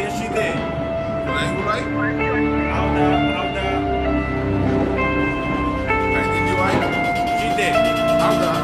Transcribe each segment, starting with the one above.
시대. Right, right? 아우다. Right, did you right? 시대. How's that?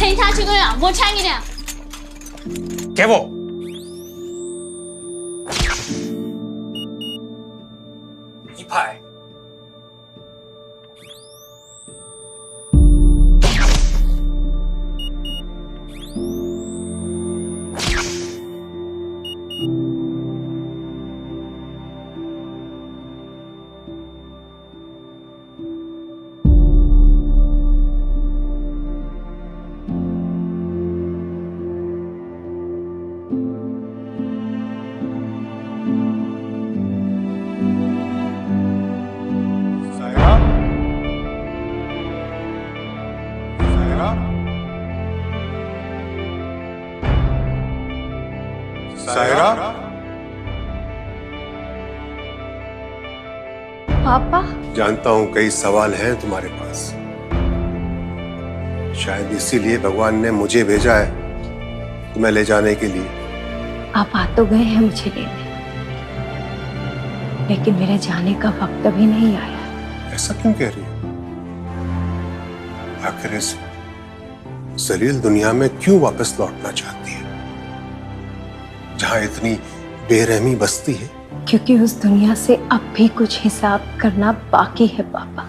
펜下去都要我抢一点。给我。一排。सायरा? पापा? जानता हूं कई सवाल हैं तुम्हारे पास। शायद इसीलिए भगवान ने मुझे भेजा है तुम्हें ले जाने के लिए। आप आ तो गए हैं मुझे लेने, लेकिन मेरे जाने का वक्त अभी नहीं आया। ऐसा क्यों कह रही हो? आखिर इस जलील दुनिया में क्यों वापस लौटना चाहती है, जहां इतनी बेरहमी बसती है? क्योंकि उस दुनिया से अब भी कुछ हिसाब करना बाकी है पापा।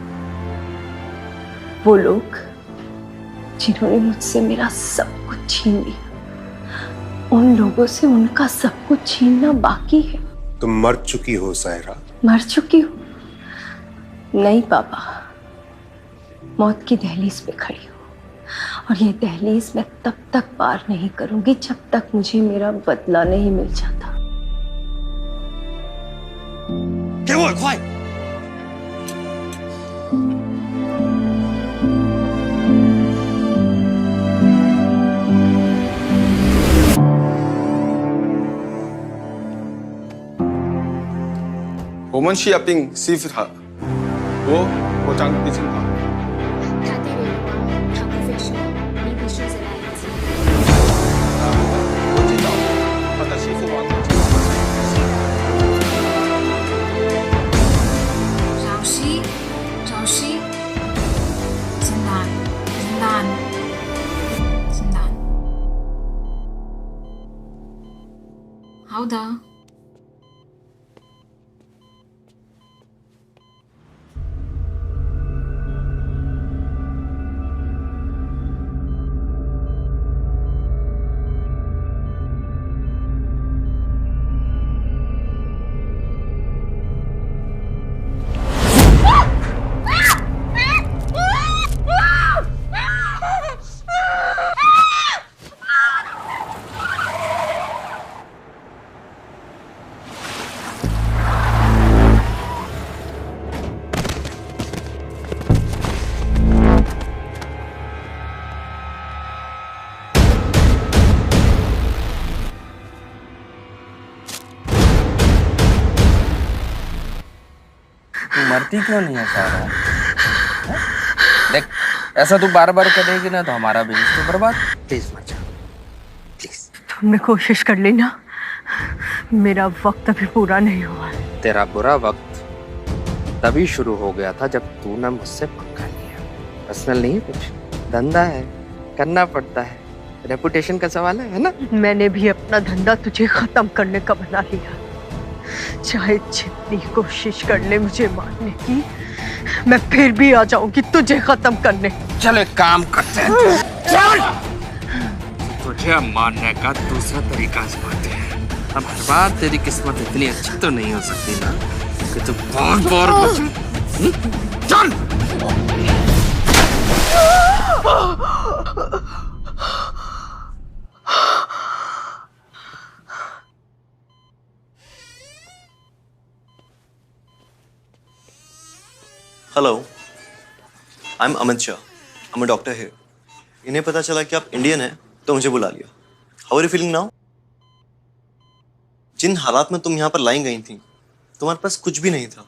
वो लोग जिन्होंने मुझसे मेरा सब कुछ छीन लिया, उन लोगों से उनका सब कुछ छीनना बाकी है। तुम मर चुकी हो सायरा। मर चुकी हूँ? नहीं पापा, मौत की दहलीज पे खड़ी हूँ, और ये दहलीज मैं तब तक पार नहीं करूंगी जब तक मुझे मेरा बदला नहीं मिल जाता। 给我快！我们去那边师傅他，我将毕竟他。他对我，他不会说你比狮子来得及。านฉันนาน howda तू मरती क्यों नहीं है सारा? देख, ऐसा तू बार बार करेगी ना तो हमारा बिजनेस तो बर्बाद। प्लीज मत जा, प्लीज। तुमने कोशिश कर ली ना, मेरा वक्त अभी पूरा नहीं हुआ है। तेरा बुरा वक्त तभी शुरू हो गया था जब तूने मुझसे पंगा लिया। पर्सनल नहीं है कुछ, धंधा है, करना पड़ता है, रेपुटेशन का सवाल है ना? मैंने भी अपना धंधा तुझे खत्म करने का बना लिया। चाहे जितनी कोशिश कर ले मुझे मारने की, मैं फिर भी आ जाऊंगी तुझे खत्म करने। चल एक काम करते हैं, चल तुझे मारने का दूसरा तरीका आजमाते हैं। अब हर बार तेरी किस्मत इतनी अच्छी तो नहीं हो सकती ना कि तू बार बार चल। Hello, I am Amit Shah, I am a doctor here. इन्हें पता चला कि आप इंडियन हैं तो मुझे बुला लिया। How are you feeling now? जिन हालात में तुम यहाँ पर लाई गई थी, तुम्हारे पास कुछ भी नहीं था,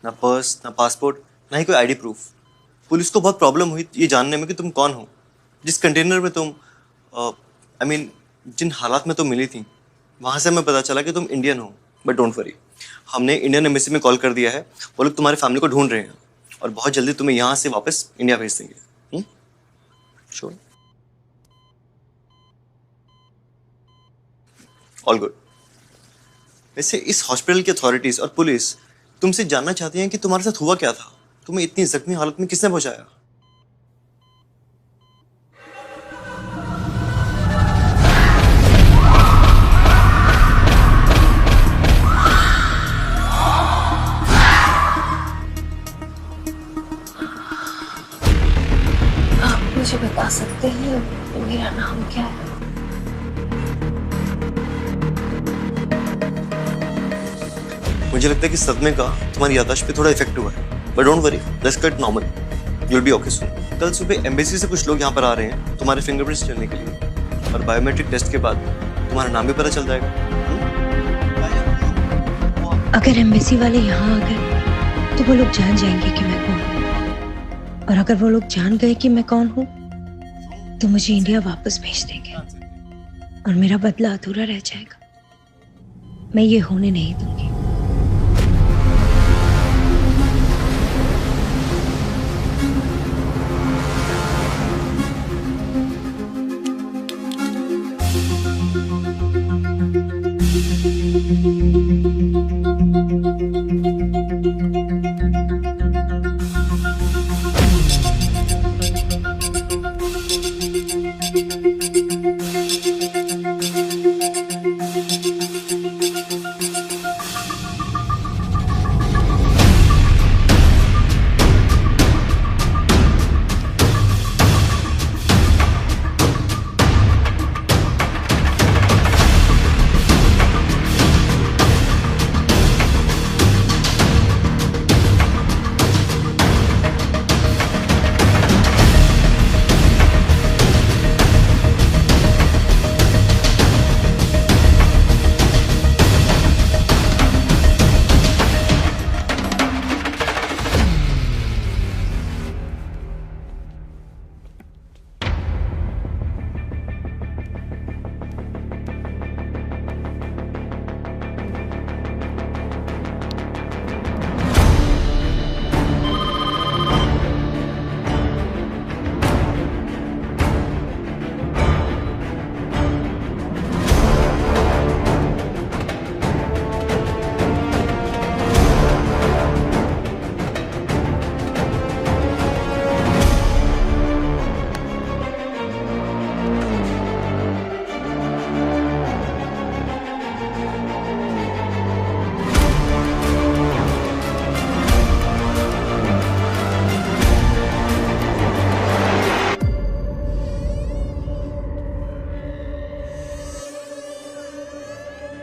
ना पर्स, ना पासपोर्ट, ना ही कोई आईडी प्रूफ। पुलिस को बहुत प्रॉब्लम हुई ये जानने में कि तुम कौन हो। जिस कंटेनर में तुम जिन हालात में तुम मिली थी, वहाँ से हमें पता चला कि तुम इंडियन हो। बट डोंट वरी, हमने इंडियन एम्बेसी में कॉल कर दिया है। वो लोग तुम्हारी फैमिली को ढूंढ रहे हैं और बहुत जल्दी तुम्हें यहाँ से वापस इंडिया भेज देंगे। श्योर? All good. वैसे इस हॉस्पिटल की अथॉरिटीज और पुलिस तुमसे जानना चाहती हैं कि तुम्हारे साथ हुआ क्या था, तुम्हें इतनी जख्मी हालत में किसने पहुंचाया? आप मुझे बता सकते हैं मेरा नाम क्या है? मुझे लगता है कि सदमे का तुम्हारी याददाश्त पे थोड़ा इफेक्ट हुआ है, but don't worry, let's get normal, you will be okay soon. कल सुबह एम्बेसी से कुछ लोग यहाँ पर आ रहे हैं तुम्हारे फिंगरप्रिंट्स लेने के लिए, और बायोमेट्रिक टेस्ट के बाद तुम्हारा नाम भी पता चल जाएगा। अगर एम्बेसी वाले यहाँ आ गए तो वो लोग जान जाएंगे कि मैं कौन हूँ, और अगर वो लोग जान गए कि मैं कौन हूँ तो मुझे इंडिया वापस भेज देंगे और मेरा बदला अधूरा रह जाएगा। मैं ये होने नहीं दूंगी।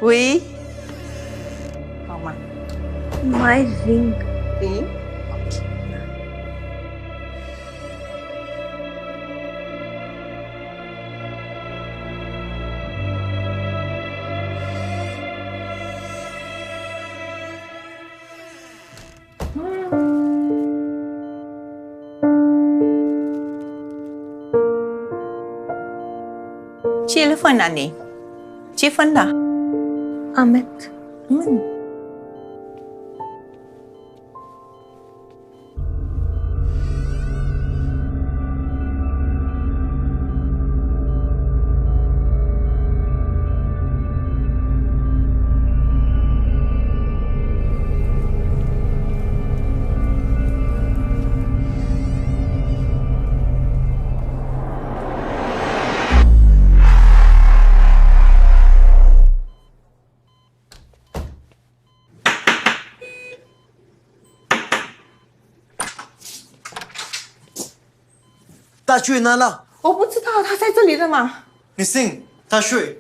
Oui. Mama. My ring. Ring. Telepon Nani. Telepon dah. Amit.大去哪了？我不知道他在这里的吗？你信？大睡。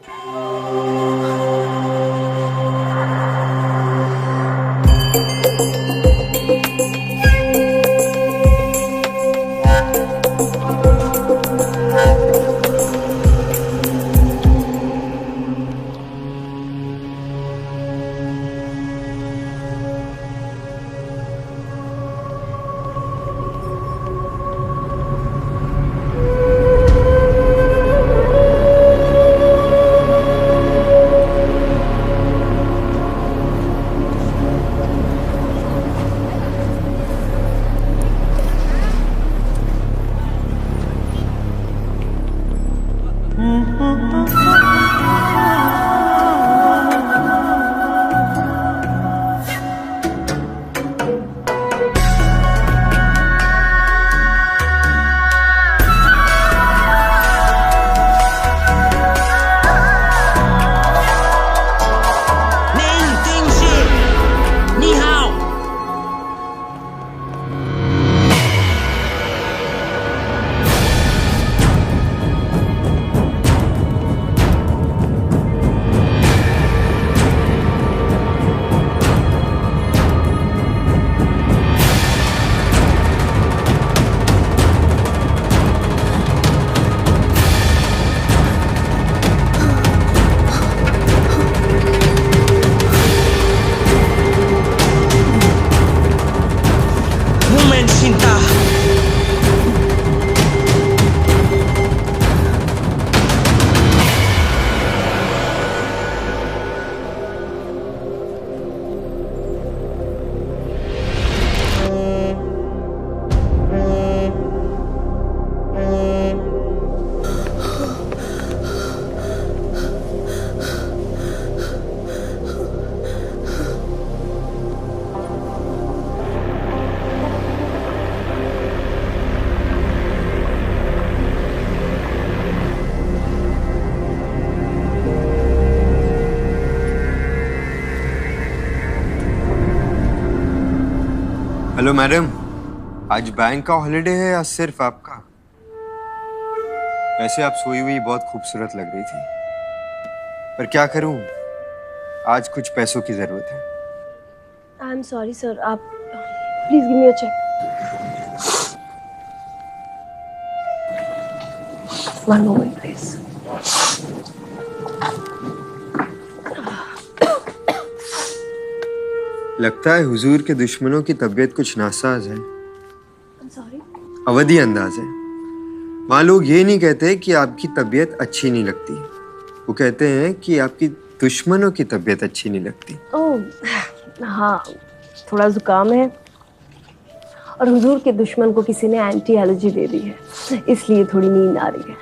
hello madam, आज बैंक का हॉलिडे है या सिर्फ आपका? वैसे आप सोई हुई बहुत खूबसूरत लग रही थी, पर क्या करूं, आज कुछ पैसों की जरूरत है। आई एम सॉरी सर, आप please give me a cheque. One moment please. लगता है हुजूर के दुश्मनों की तबीयत कुछ नासाज है। सॉरी। अवधी अंदाज है। वहाँ लोग ये नहीं कहते कि आपकी तबीयत अच्छी नहीं लगती, वो कहते हैं कि आपकी दुश्मनों की तबीयत अच्छी नहीं लगती। ओह हाँ, थोड़ा जुकाम है और हुजूर के दुश्मन को किसी ने एंटी एलर्जी दे दी है, इसलिए थोड़ी नींद आ रही है।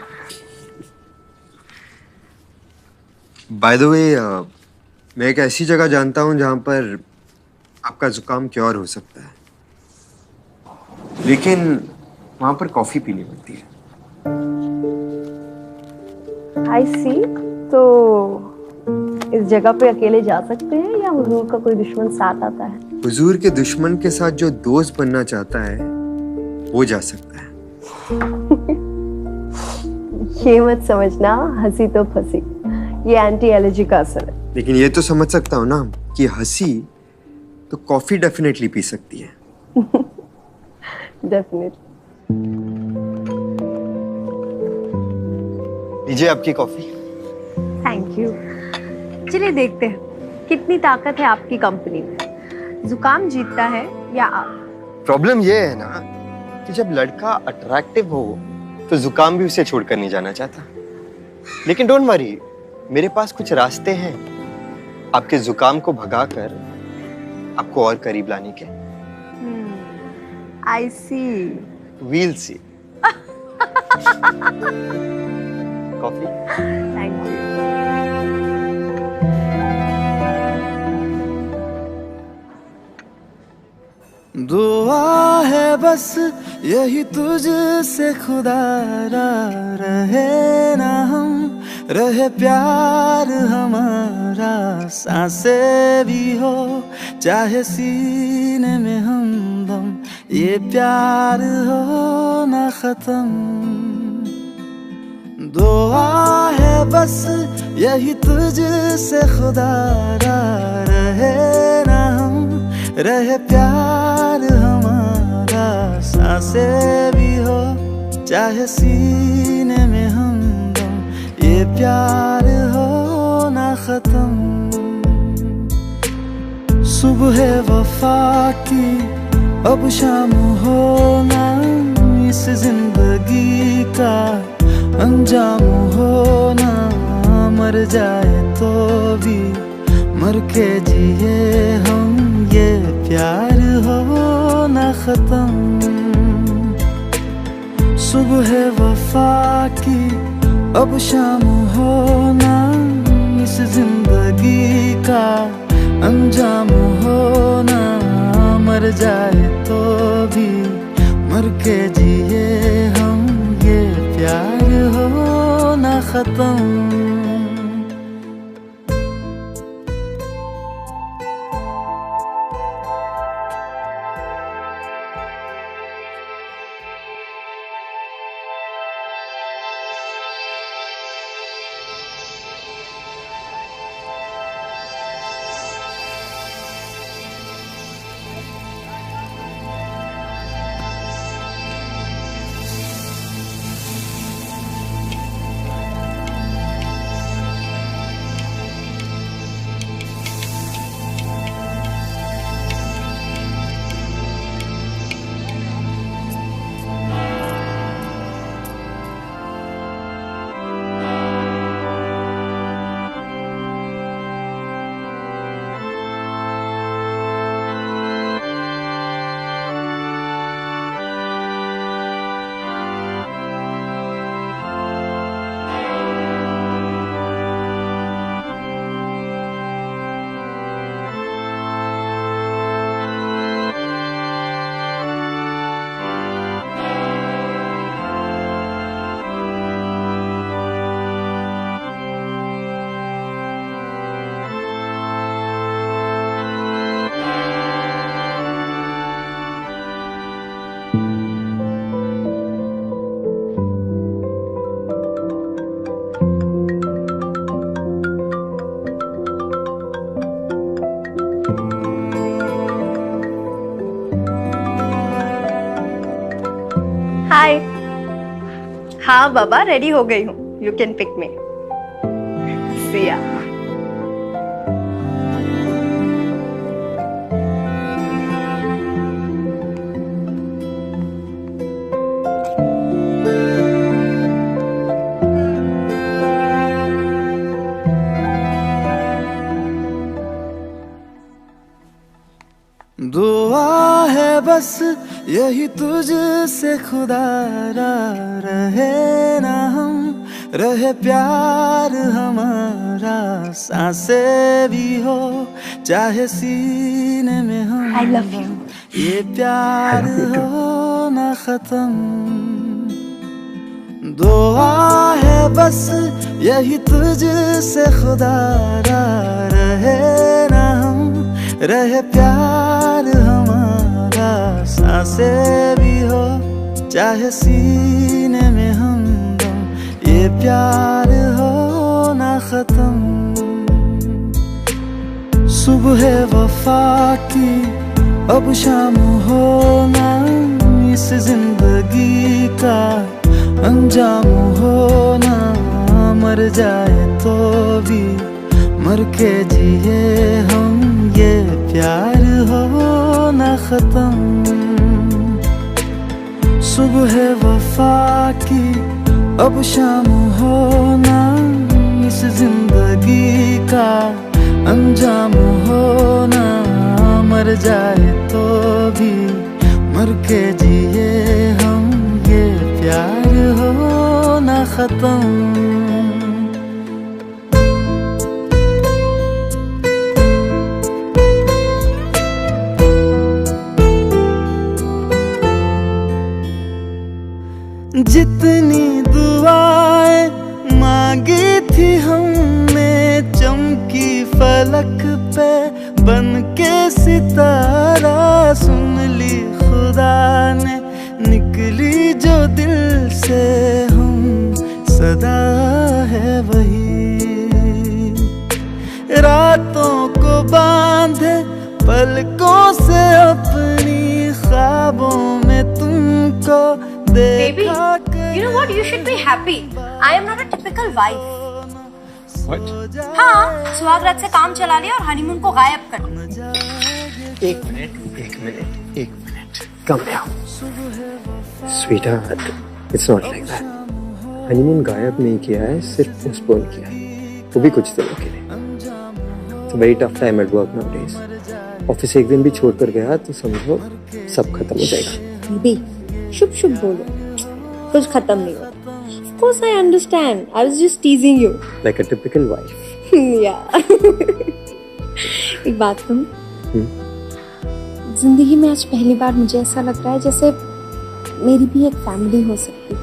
बाय द वे, मैं एक ऐसी जगह जानता हूँ जहाँ पर आपका जुकाम क्योर हो सकता है, लेकिन वहाँ पर कॉफी पीनी पड़ती है। आई सी, तो इस जगह पे अकेले जा सकते हैं या हुजूर का कोई दुश्मन साथ आता है? हुजूर के दुश्मन के साथ जो दोस्त बनना चाहता है वो जा सकता है। ये मत समझना हंसी तो फंसी, ये एंटी एलर्जी का असर है। लेकिन ये तो समझ सकता हूँ ना कि हंसी तो कॉफी डेफिनेटली पी सकती है। डेफिनेटली। लीजिए आपकी कॉफी। Thank you. चलिए देखते हैं कितनी ताकत है आपकी कंपनी में, जुकाम जीतता है या आप। प्रॉब्लम ये है ना कि जब लड़का अट्रैक्टिव हो तो जुकाम भी उसे छोड़कर नहीं जाना चाहता। लेकिन डोंट वरी, मेरे पास कुछ रास्ते हैं आपके जुकाम को भगाकर आपको और करीब लाने के। I see. We'll see. Coffee. Thank you. दुआ है बस यही तुझसे खुदारा, रहे ना हम रहे प्यार हमारा, सांसें भी हो चाहे सीने में हमदम, ये प्यार हो ना खत्म। दुआ है बस यही तुझसे खुदारा, रहे ना हम रहे प्यार हमारा, सांसें भी हो चाहे सीने में हमदम, ये प्यार हो ना खत्म। सुबह वफा की अब शाम होना, इस जिंदगी का अंजाम होना, मर जाए तो भी मर के जिए हम, ये प्यार हो ना खत्म। सुबह वफा की अब शाम होना, इस जिंदगी का अंजाम होना, मर जाए तो भी मर के जिए हम, ये प्यार हो ना खत्म। हाय। हाँ बाबा, रेडी हो गई हूँ, you can pick me. Siya. दुआ है बस यही तुझसे खुदारा, रहे ना हम रहे प्यार हमारा, सांसें भी हो चाहे सीने में हम, I love you. ये प्यार हो ना खत्म। दुआ है बस यही तुझसे खुदारा, रहे ना हम रहे प्यार हमारा, सांसें भी हो चाहे सीने में हमदम, ये प्यार हो ना खत्म। सुबह वफा की अब शाम होना, इस जिंदगी का अंजाम होना। मर जाए तो भी मर के जिए हम, ये प्यार हो ना खत्म। सुबह वफा की अब शाम होना, इस जिंदगी का अंजाम होना। मर जाए तो भी मर के जिए हम, ये प्यार हो ना खत्म। जितनी दुआएं मांगी थी हमने, चमकी फलक पे बन के सितारा। सुन ली खुदा ने निकली जो दिल से हम, सदा है वही। रातों को बांधे पलकों से अपनी, ख्वाबों में तुमको Baby, you know what? You should be happy. I am not a typical wife. What? हाँ, सुहागरात से काम चला लिया और हनीमून को गायब कर दिया। एक minute, Come down. Sweetheart, it's not like that. Honeymoon गायब नहीं किया है, सिर्फ पोस्टपोन किया है, वो भी कुछ दिनों के लिए। It's a very tough time at work nowadays. Office एक दिन भी छोड़ कर गया तो समझो सब खत्म हो जाएगा। Baby, शुभ शुभ बोलो, कुछ खत्म नहीं होता। Of course I understand. I was just teasing you. Like a typical wife. Yeah. एक बात कहूँ, जिंदगी में आज पहली बार मुझे ऐसा लग रहा है जैसे मेरी भी एक फैमिली हो सकती है।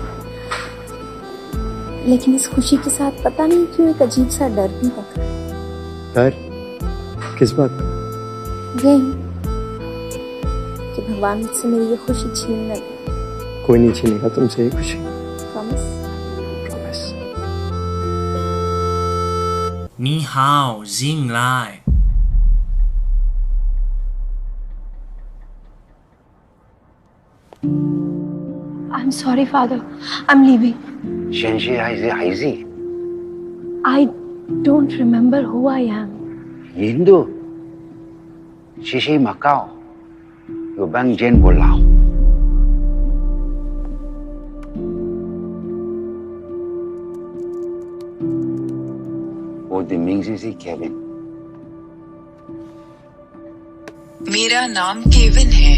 लेकिन इस खुशी के साथ पता नहीं क्यों एक अजीब सा डर भी लग रहा है। डर? किस बात का? यही कि भगवान मुझसे मेरी ये खुशी छीन न ले। कोई नहीं छीनेगा तुमसे ये खुशी। Promise? Promise. 你好，进来。I'm sorry, Father. I'm leaving. 贤妻还是孩子？ I don't remember who I am. 印度，西西马高，有帮见不老。我的名字是 Kevin。 मेरा नाम केविन है।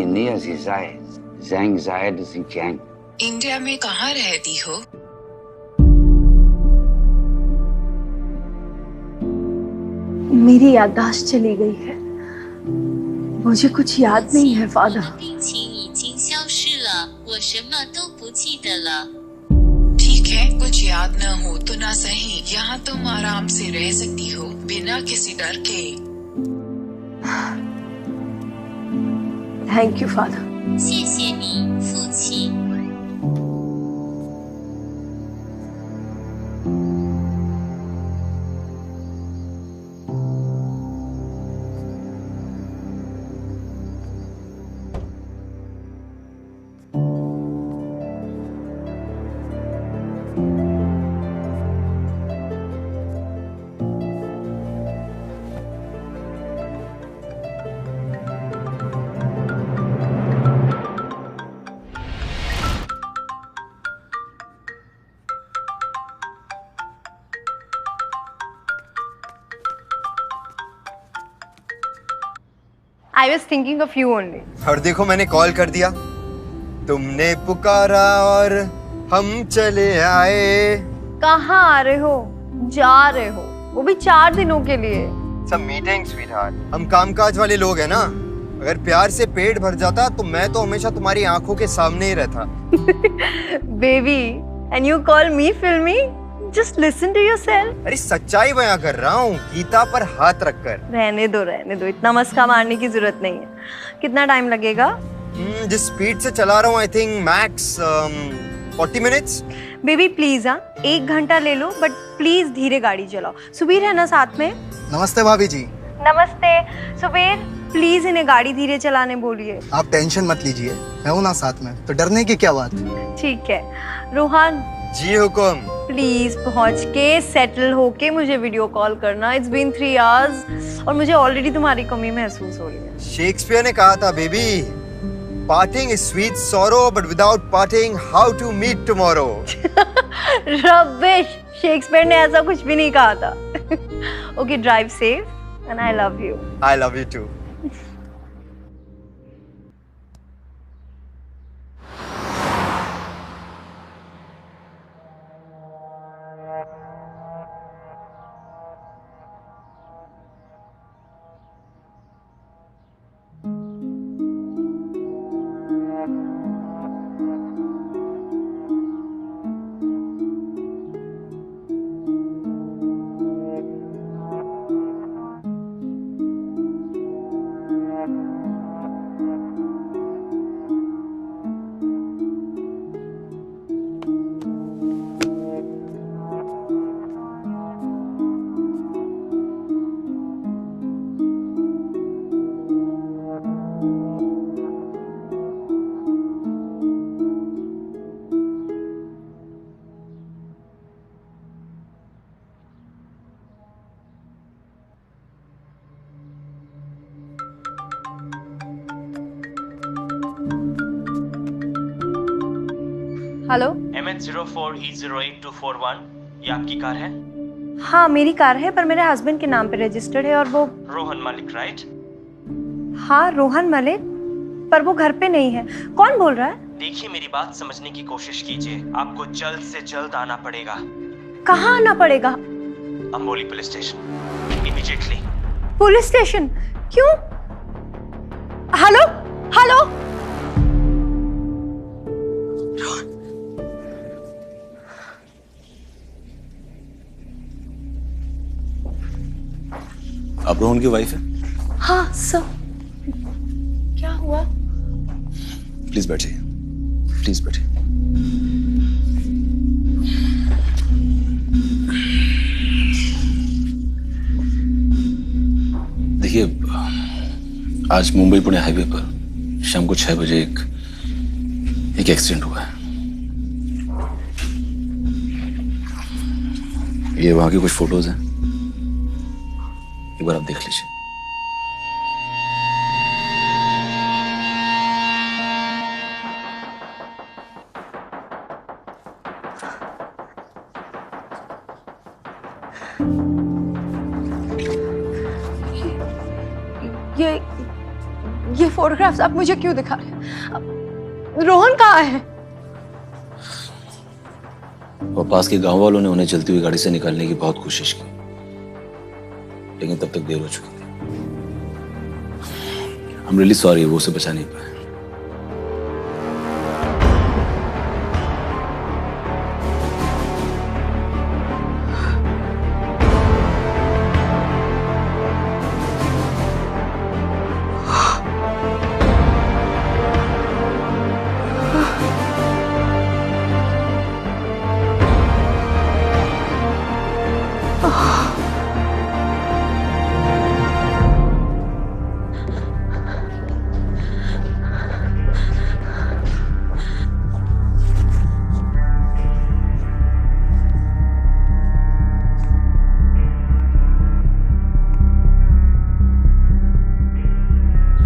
इंडिया से जायद से जैंग। इंडिया में कहाँ रहती हो? मेरी याददाश्त चली गई है, मुझे कुछ याद नहीं है फादर। ठीक है, कुछ याद न हो तो ना सही, यहाँ तुम आराम से रह सकती हो बिना किसी डर के। Thank you father. 谢谢你，父亲。 I was thinking of you only. और देखो मैंने कॉल कर दिया, तुमने पुकारा और हम चले आए। कहाँ आ रहे हो? जा रहे हो, वो भी 4 दिनों के लिए। सब मीटिंग स्वीटहार्ट, हम कामकाज वाले लोग हैं ना। अगर प्यार से पेट भर जाता तो मैं तो हमेशा तुम्हारी आंखों के सामने ही रहता। Baby, and you call me filmy? Just listen to yourself. अरे सच्चाई बयां कर रहा हूँ, गीता पर हाथ रखकर। रहने दो, इतना मस्का मारने की जरूरत नहीं है। कितना टाइम लगेगा? जिस स्पीड से चला रहा हूँ, I think max 40 minutes? Baby please, हाँ 1 घंटा ले लो, बट प्लीज धीरे गाड़ी चलाओ। सुबीर है ना साथ में? नमस्ते भाभी जी। नमस्ते सुबीर, प्लीज इन्हें गाड़ी धीरे चलाने बोलिए। आप टेंशन मत लीजिए, मैं हूं ना साथ में, तो डरने की क्या बात। ठीक है। रोहन जी हुक्म। प्लीज पहुंच के सेटल होके मुझे वीडियो कॉल करना। इट्स बीन 3 आवर्स और मुझे ऑलरेडी तुम्हारी कमी महसूस हो रही है। शेक्सपियर ने कहा था baby, parting is sweet sorrow, but without parting, how to meet tomorrow? Rubbish, Shakespeare ने ऐसा कुछ भी नहीं कहा था। Okay, drive safe and I love you. I love you too. Hello, MH04E08241, ये आपकी कार है? हाँ मेरी कार है, पर मेरे हस्बैंड के नाम पे रजिस्टर्ड है और वो रोहन मलिक, राइट? हाँ रोहन मलिक, पर वो घर पे नहीं है। कौन बोल रहा है? देखिए मेरी बात समझने की कोशिश कीजिए, आपको जल्द से जल्द आना पड़ेगा। कहाँ आना पड़ेगा? Amboli police station, immediately. Police station? क्यों? हेलो हेलो, आप रोहन की वाइफ है? हाँ सर। क्या हुआ? प्लीज बैठिए, प्लीज बैठिए। देखिए, आज मुंबई पुणे हाईवे पर शाम को 6 बजे एक एक्सीडेंट हुआ है। ये वहां की कुछ फोटोज हैं, एक बार आप देख लीजिए। ये फोटोग्राफ्स आप मुझे क्यों दिखा रहे हैं? रोहन कहाँ है? और पास के गांव वालों ने उन्हें चलती हुई गाड़ी से निकालने की बहुत कोशिश की, लेकिन तब तक देर हो चुकी थी। I'm really sorry, वो उसे बचा नहीं पाए।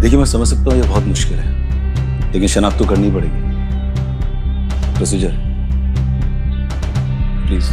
देखिए, मैं समझ सकता हूँ ये बहुत मुश्किल है, लेकिन शनाख्त तो करनी पड़ेगी। Procedure, please.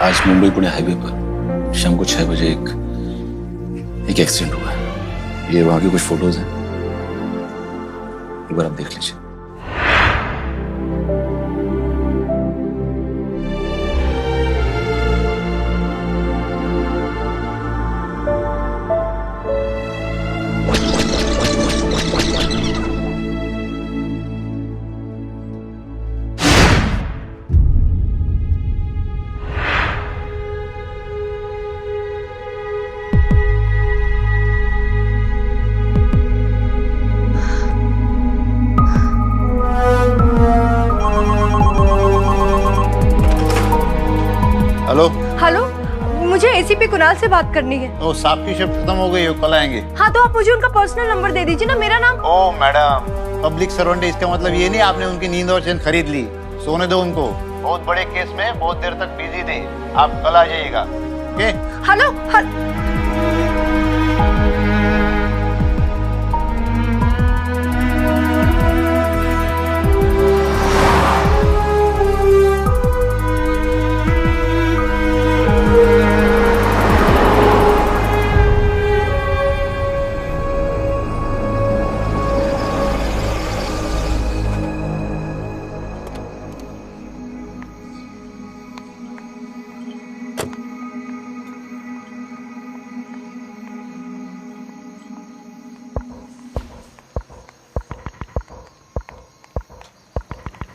आज मुंबई पुणे हाईवे पर शाम को 6 बजे एक एक्सीडेंट हुआ है। ये वहां की कुछ फोटोज हैं, एक बार आप देख लीजिए। हेलो हेलो, मुझे एसीपी कुणाल से बात करनी है। ओ, साहब की शिफ्ट खत्म हो गई है, कल आएंगे। हाँ तो आप मुझे उनका पर्सनल नंबर दे दीजिए ना, मेरा नाम। ओ मैडम, पब्लिक सर्वेंट है, इसका मतलब ये नहीं आपने उनकी नींद और चैन खरीद ली। सोने दो उनको, बहुत बड़े केस में बहुत देर तक बिजी थे। आप कल आ जाइएगा। ओके? हेलो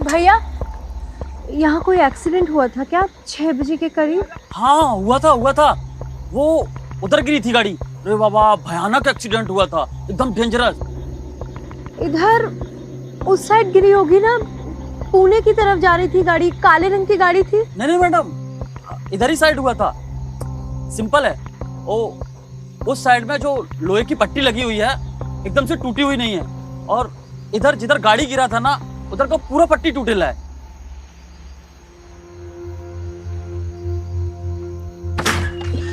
भैया, यहाँ कोई एक्सीडेंट हुआ था क्या 6 बजे के करीब? हाँ हुआ था। वो उधर गिरी थी गाड़ी। अरे बाबा, भयानक एक्सीडेंट हुआ था, एकदम डेंजरस। इधर उस साइड गिरी होगी ना, पुणे की तरफ जा रही थी गाड़ी, काले रंग की गाड़ी थी। नहीं मैडम, इधर ही साइड हुआ था। सिंपल है, वो उस साइड में जो लोहे की पट्टी लगी हुई है एकदम से टूटी हुई नहीं है, और इधर जिधर गाड़ी गिरा था ना उधर का पूरा पट्टी टूटेला है।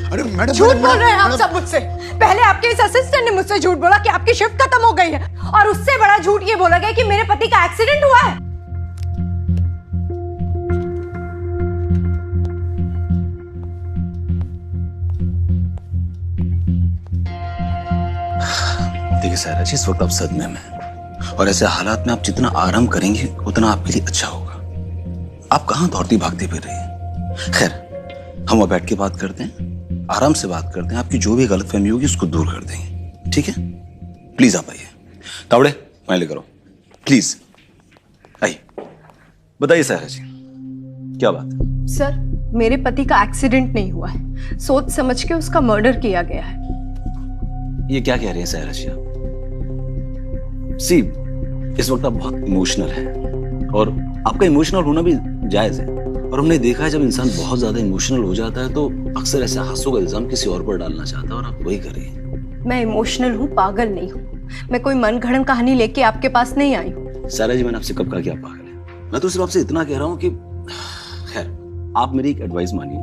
अरे मैडम, झूठ बोल रहे हैं आप सब मुझसे। पहले आपके इस असिस्टेंट ने मुझसे झूठ बोला कि आपकी शिफ्ट खत्म हो गई है, और उससे बड़ा झूठ ये बोला गया कि मेरे पति का एक्सीडेंट हुआ है। देखिए सायरा जी, इस वक्त आप सदमे में हैं, और ऐसे हालात में आप जितना आराम करेंगे उतना आपके लिए अच्छा होगा। आप कहाँ दौड़ती भागती फिर रही हैं? खैर, हम वहां बैठ के बात करते हैं, आराम से बात करते हैं, आपकी जो भी गलतफहमी होगी उसको दूर कर देंगे, ठीक है? प्लीज आप आइए। तावड़े, मैं लेकर आओ, प्लीज आइए। बताइए सायरा जी, क्या बात है? सर, मेरे पति का एक्सीडेंट नहीं हुआ है, सोच समझ के उसका मर्डर किया गया है। ये क्या कह रही हैं सायरा जी आप? सी, इस वक्त आप बहुत इमोशनल हैं, और आपका इमोशनल होना भी जायज है, और हमने देखा है जब इंसान बहुत ज्यादा इमोशनल हो जाता है तो अक्सर ऐसे हादसों का इल्जाम किसी और पर डालना चाहता है, और आप वही करिए। मैं इमोशनल हूँ, पागल नहीं हूँ। मैं कोई मनगढ़ंत कहानी लेके आपके पास नहीं आई हूँ। सायरा जी, मैंने आपसे कब कहा कि आप पागल हैं? मैं तो सिर्फ आपसे इतना कह रहा हूँ कि खैर, आप मेरी एक एडवाइस मानिए,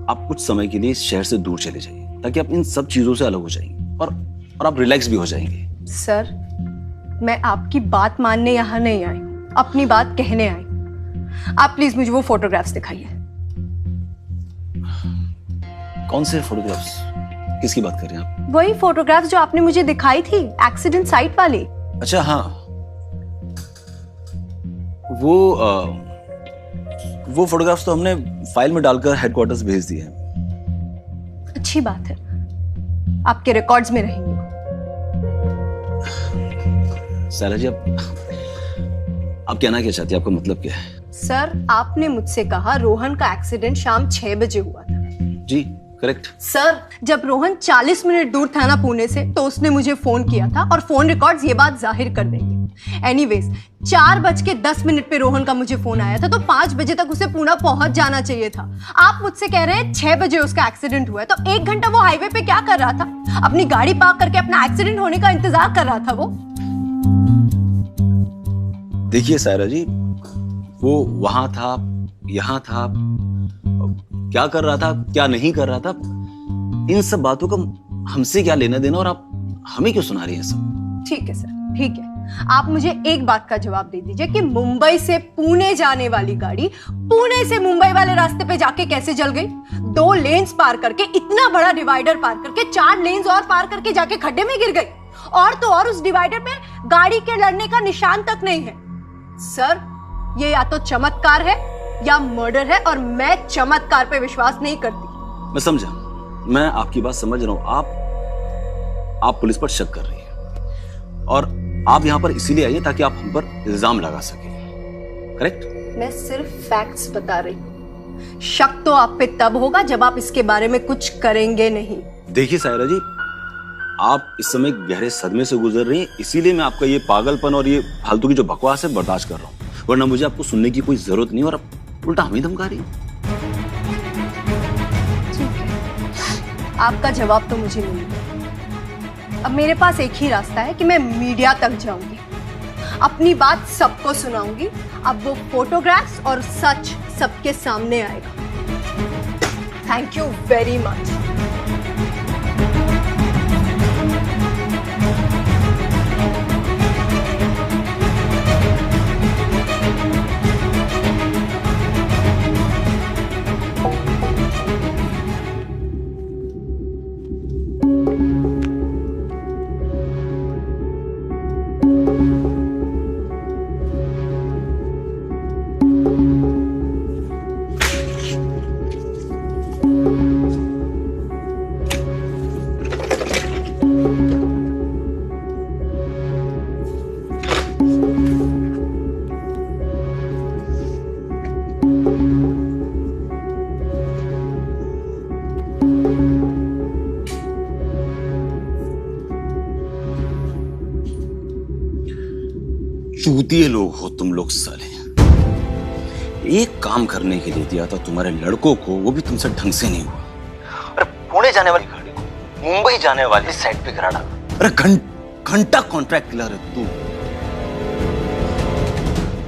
आप कुछ समय के लिए इस शहर से दूर चले जाइए, ताकि आप इन सब चीजों से अलग हो जाएंगे, और आप रिलैक्स भी हो जाएंगे। सर, मैं आपकी बात मानने यहाँ नहीं आई हूँ, अपनी बात कहने आई हूँ। आप प्लीज मुझे वो फोटोग्राफ्स दिखाइए। कौन से फोटोग्राफ्स? किसकी बात कर रहे हैं आप? वही फोटोग्राफ्स जो आपने मुझे दिखाई थी, एक्सीडेंट साइट वाली। अच्छा हाँ, वो फोटोग्राफ्स तो हमने फाइल में डालकर हेडक्वार्टर्स भेज दिए हैं। अच्छी बात है, आपके रिकॉर्ड्स में रहेंगे। सायरा जी, आप कहना क्या चाहती हैं? आपका मतलब क्या है? सर, आपने मुझसे कहा रोहन का एक्सीडेंट शाम 6 बजे हुआ था। जी करेक्ट। सर, जब रोहन 40 मिनट दूर था ना पुणे से, तो उसने मुझे फोन किया था, और फोन रिकॉर्ड्स ये बात जाहिर कर देंगे। एनीवेज, 4:10 पे रोहन का मुझे फोन आया था, तो 5 बजे तक उसे पुणे पहुंच जाना चाहिए था। आप मुझसे कह रहे हैं 6 बजे उसका एक्सीडेंट हुआ है, तो 1 घंटा वो हाईवे पे क्या कर रहा था? अपनी गाड़ी पार्क करके अपना एक्सीडेंट होने का इंतजार कर रहा था वो। देखिए सायरा जी, वो वहां था, यहाँ था, क्या कर रहा था, क्या नहीं कर रहा था, इन सब बातों का हमसे क्या लेना देना, और आप हमें क्यों सुना रही हैं सब? ठीक है सर, ठीक है, आप मुझे एक बात का जवाब दे दीजिए कि मुंबई से पुणे जाने वाली गाड़ी पुणे से मुंबई वाले रास्ते पे जाके कैसे जल गई? 2 लेन्स पार करके, इतना बड़ा डिवाइडर पार करके, 4 लेन्स और पार करके जाके खड्डे में गिर गई। और तो और उस डिवाइडर पे गाड़ी के लड़ने का निशान तक नहीं है। सर, ये या तो चमत्कार है या मर्डर है, और मैं चमत्कार पे विश्वास नहीं करती। मैं समझा, मैं आपकी बात समझ रहा हूं। आप पुलिस पर शक कर रही हैं और आप यहां पर इसीलिए आई हैं ताकि आप हम पर इल्जाम लगा सकें, करेक्ट? मैं सिर्फ फैक्ट्स बता रही हूं। शक तो आप पे तब होगा जब आप इसके बारे में कुछ करेंगे नहीं। देखिए सायरा जी, आप इस समय गहरे सदमे से गुजर रही हैं, इसीलिए मैं आपका ये पागलपन और ये फालतू की जो बकवास है बर्दाश्त कर रहा हूं, वरना मुझे आपको सुनने की कोई जरूरत नहीं और आप उल्टा हमें धमका रही हैं। आपका जवाब तो मुझे नहीं मिला। अब मेरे पास एक ही रास्ता है कि मैं मीडिया तक जाऊंगी, अपनी बात सबको सुनाऊंगी। अब वो फोटोग्राफ्स और सच सबके सामने आएगा। Thank you very much. चूतिए लोग हो तुम लोग साले। एक काम करने के लिए दिया था तुम्हारे लड़कों को, वो भी तुमसे ढंग से नहीं हुआ। अरे पुणे जाने वाली गाड़ी को मुंबई जाने वाली साइड पे गिरा डाला। अरे घंटा कॉन्ट्रैक्ट दिला रहे तू।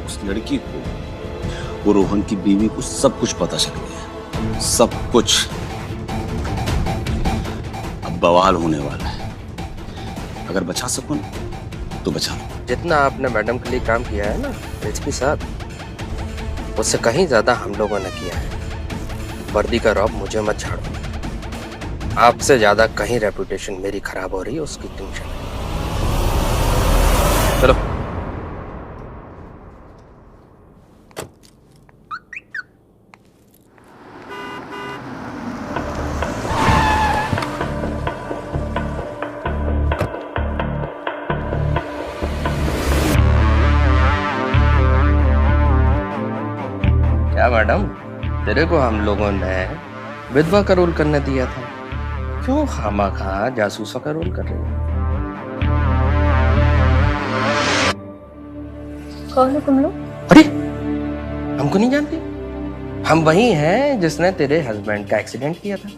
उस लड़की को, वो रोहन की बीवी को सब कुछ पता चल गया, सब कुछ। अब बवाल होने वाला है। अगर बचा सको ना तो बचा लो। जितना आपने मैडम के लिए काम किया है ना रिच के साथ, उससे कहीं ज्यादा हम लोगों ने किया है। वर्दी का रौब मुझे मत झाड़ो। आपसे ज्यादा कहीं रेपुटेशन मेरी खराब हो रही है, उसकी टेंशन है। चलो क्या मैडम, तेरे को हम लोगों ने विधवा का रोल करने दिया था, क्यों खामखा जासूसा का रोल कर रही है? कौन हो तुम लोग? अरे हमको नहीं जानती? हम वही हैं जिसने तेरे हस्बैंड का एक्सीडेंट किया था,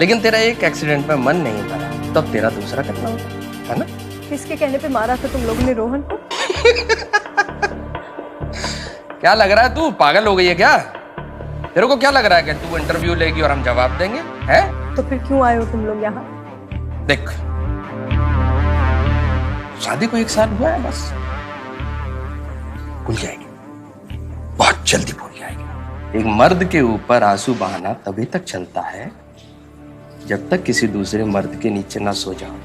लेकिन तेरा एक एक्सीडेंट में मन नहीं भरा, तब तेरा दूसरा करना होता है ना? किसके कहने पे मारा था तुम लोगों ने रोहन को? क्या लग रहा है, तू पागल हो गई है क्या? तेरे को क्या लग रहा है कि तू इंटरव्यू लेगी और हम जवाब देंगे? हैं? तो फिर क्यों आए हो तुम लोग यहाँ? देख, शादी को 1 साल हुआ है बस, भूल जाएगी, बहुत जल्दी भूल जाएगी। एक मर्द के ऊपर आंसू बहाना तभी तक चलता है जब तक किसी दूसरे मर्द के नीचे ना सो जाओ।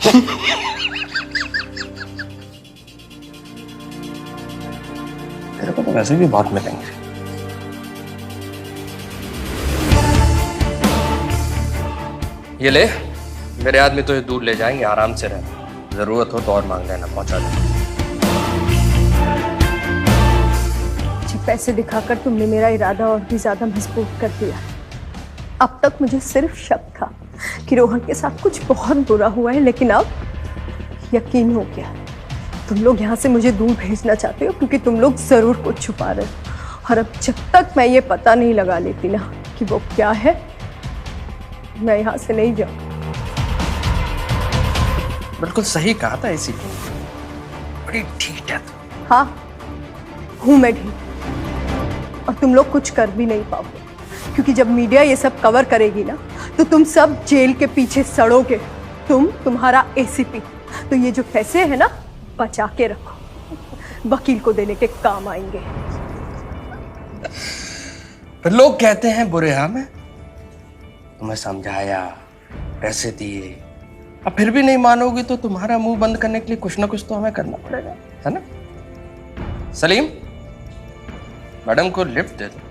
तेरे को तो वैसे भी बहुत मिलेंगे। ये ले, मेरे आदमी तो ये दूर ले जाएंगे, आराम से रहना, जरूरत हो तो और मांग लेना, पहुंचा देना। पैसे दिखाकर तुमने मेरा इरादा और भी ज्यादा मजबूत कर दिया। अब तक मुझे सिर्फ शक था कि रोहन के साथ कुछ बहुत बुरा हुआ है, लेकिन अब यकीन हो गया। तुम लोग यहाँ से मुझे दूर भेजना चाहते हो क्योंकि तुम लोग जरूर कुछ छुपा रहे हो, और अब जब तक मैं ये पता नहीं लगा लेती ना कि वो क्या है, मैं यहाँ से नहीं जाऊँ। बिल्कुल सही कहा था, ऐसी बड़ी ठीक है तू। हाँ, हूँ मैं ठीक, और तुम लोग कुछ कर भी नहीं पाओगे, क्योंकि जब मीडिया ये सब कवर करेगी ना तो तुम सब जेल के पीछे सड़ोगे। तुम्हारा एसीपी। तो ये जो पैसे है ना, बचा के रखो, वकील को देने के काम आएंगे। फिर लोग कहते हैं बुरे हाँ में, तुम्हें समझाया, पैसे दिए, अब फिर भी नहीं मानोगी तो तुम्हारा मुंह बंद करने के लिए कुछ ना कुछ तो हमें करना पड़ेगा, है ना? सलीम, मैडम को लिफ्ट दे दो।